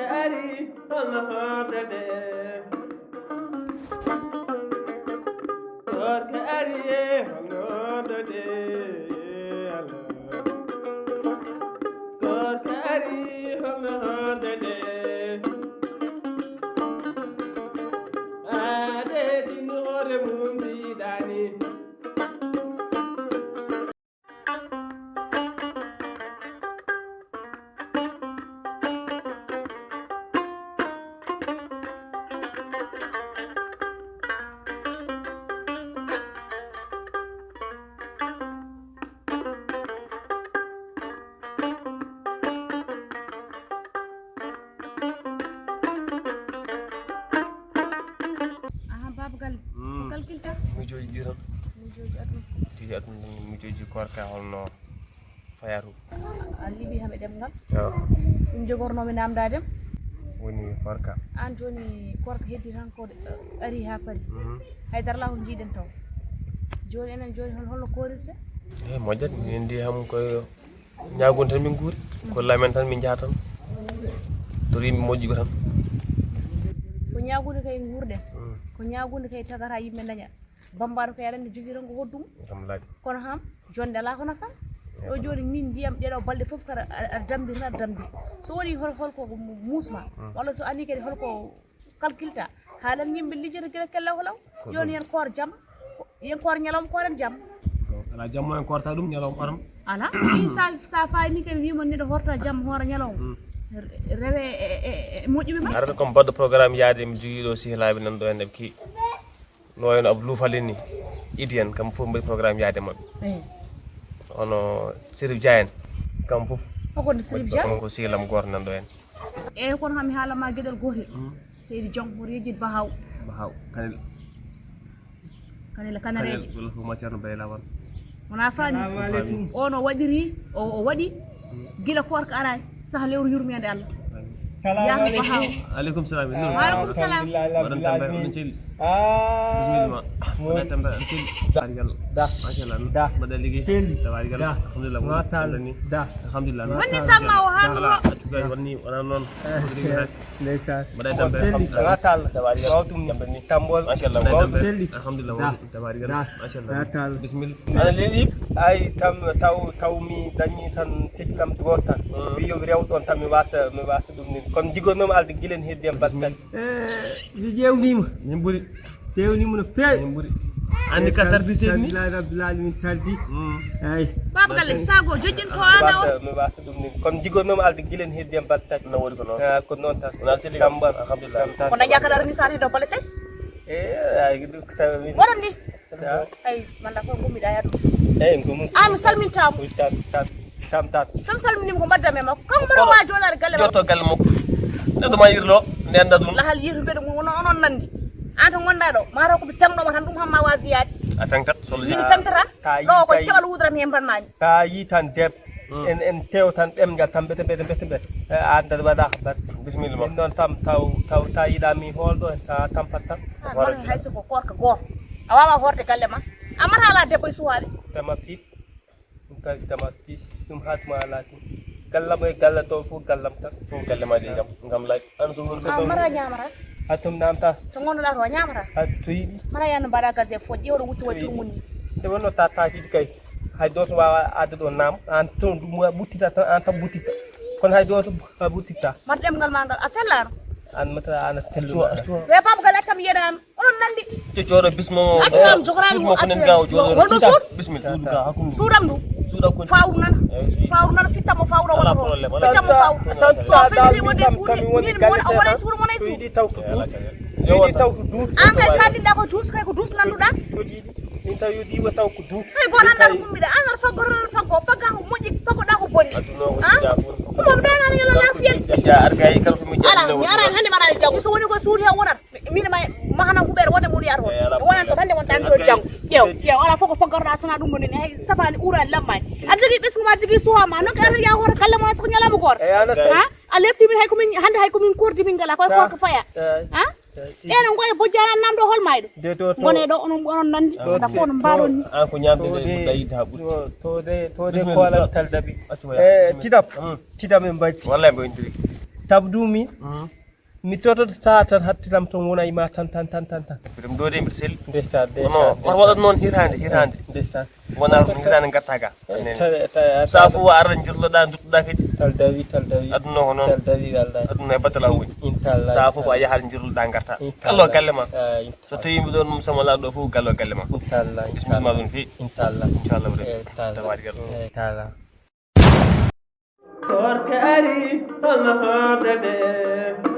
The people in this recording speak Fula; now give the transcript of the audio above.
Corcari on the heart of day. Corcari on the heart of day. Corcari on the heart of day. I didn't know the moon be Danny. mijoji ɗi tan tiji aduna mijoji korka holno fayaru liɓi haɓe ɗemgal yo ɗum jogornomi namdadem woni korka an joni korka heddi tan ko ari ha paari haydara la ko jiiɗen taw joni enen joni holno korirte e moƴƴat min ndi ham koye ñagon tan min guuri kollamen men tan min jaha tan to yimɓe moƴƴi ko tan ko ñagude kay guurɗen ko ñagude kay tagata yimɓe daña bambaro kay aɗa andi jogui tan ko hoddum kam laaɓi kono ham jonde ala kono fan ɗo joni min ndiyam ɗeɗo balɗe foof kara aɗa dambiri tan aɗa dambiri so woni holko musma walla so ani kadi holko calculta haalan yimɓe lijjata guila kellaw holaw joni yen koor jaam yen koor ñalawma kooren jaam ala jamma en korta ɗum ñalawma ɓaram ala ɗi sa fayni kadi wima neɗo horta jaam hoora ñalawma rewe e moƴƴuɓe ma arata comme baɗɗo programme yaade mi jogui ɗo sihlaɓe nan ɗo hen eɓe ki no wayno abou loufalin ni idi en kam foof mbaɗi programme yaade mabɓe ono sérif dia en kam foof hokonde sérif dia ko sihlam goto nan ɗo hen eyyi kono kam mi haalama gueɗel gotel seydi diong woto yejjid bahaw kanela kanareje wala fo macerno bayla won wona faami ono waɗiri o waɗi guila korka arani saaha lewru yurmede Allah yaako bahaw aleykum salam waaleykum salam waɗan tambe onon celli bisimilla ma waɗan tambe on celli tawarigal machallah mbaɗa ligguey tawarigal alhamdulillah watani alhamdulillah wonni samma o han accuga wonni wona noon ndeysan mbaɗa tambe alhamdulillah tawarigal tambe ni tambol machallah alhamdulillah tawarigal machallah bisimilla ana leli ay taw mi dañi tan tekkilam goto tan wi yomi rew ɗon tan mi wata ɗum ni kono jiggonnomi alde guilen heddi en bastal mi ƴewnima min ɓuuri tewnima no feewi min ɓuuri andi ka tardi seeni alhamdulillahi rabbil alamin tardi eyi baba galle sago jojjinto ana o mi wata ɗum ni kono jiggonnomi alde guilen heddi en bastal no woni ko noon ko noon tan wona selli tamban alhamdulillah kono jakadara ni sani do balle tay ay tawi wonan ni ay manda ko gummiɗa yaɗu eyyi gomu ami salmintama tam sam salminima ko mbaddame makko kanko mbaɗa wawi jolade galle makko jotto galle makko neɗɗo ma yirlo ndenda ɗum lahal yirtuɓeɗe mum onon nandi an to gonɗa ɗo mataw koɓe temɗoma tan ɗum hamma wasiyade a fengtat solo yini femtata ɗo ko ceɓal wudrami hen mbanmani ta yi tan deb en tew tan ɗemgal tan bete anda waɗa habat bisimilla ma min noon taw ta yiɗami holɗo en ta tampat tan ɗon hay soko korka goto a wawa horde galle ma amata ala debbo e suwaɓe tema piip ɗum kadi tema piip ɗum hatma ala tum gallam e galle to fof gallam tan fof galle ma ɗi jam gam laaɓi an so woni a mata ñamata hatum namta so gonnoɗa to a ñamata ha to yiɗi mata yanno mbaɗa gase fo ƴewɗo wucci way turmum ni nde wonno tatajiɗi kay hay doto wawa adde ɗo nam an ton ɗum ɓuttita tan an tan ɓuttita kono hay doto ɓuttita mata ɗemgal ma ngal a sellano an mata ana tello we baba galle accam yeɗan onon nandi cocoɗo bismo accam jogorani mo konen gaw joɗo holɗo suud bisimilla suudu ka hakkude suudam ndu suuɗa ko fawru nana fittamo fawro wala to fittamo fawru so feddi wonde suudi min mo wona suudu mona e suudu yiɗi taw ko duut yiɗi taw ko duut an kay kandinɗa ko duus kay ko duus nanduɗa yiɗi min taw yiɗi wa taw ko duut hay goto andata gummiɗa an aɗa faggo pagga ko moƴƴi faggoɗa ko boni ɗumam ɗanani yolo lafiyel argay kala ko mi ala mi arani hande mi arani janggo so woni ko suudi he wonat min ma mahana huɓere wonde mo wiyata on wonan to hande wonta ɗo janggo ƴeew ala fof ko faggotoɗa sona ɗum ɗon ni hay safani urani lammani aɗa jogui ɓesguma aɗa jogui suhama nokka ata ya hoto galle mo soko ñalama goto a leftimin hay komin hande hay komin kordi min ngala koye korko faya ene ngoye bojjana namɗo holmayɗo gone ɗo onon nandi ta fo no mbaɗon ni an ko ñamde nde ɗum ɗayide ha ɓuuri tode kolal tal daɓi tidam en mbatti wallay mbo intiri tabdumi mi tototo saa tan hattilam ton wona e ma tan ɗum doode mbiɗa selli ndesta non on waɗat noon hirande ndesta wona hirande garta ga sa fof ara jirloɗa duttoɗa kadi tal dawi aduna ko noon tal dawi wallahi aduna e battala woni inshallah sa fof a yahat jirloɗa garta gallo galle ma so tawi mbi ɗon mum samala ɗo fof gallo galle ma inshallah bismillah ɗum fi inshallah tawaɗi gal inshallah Korkari, Allah,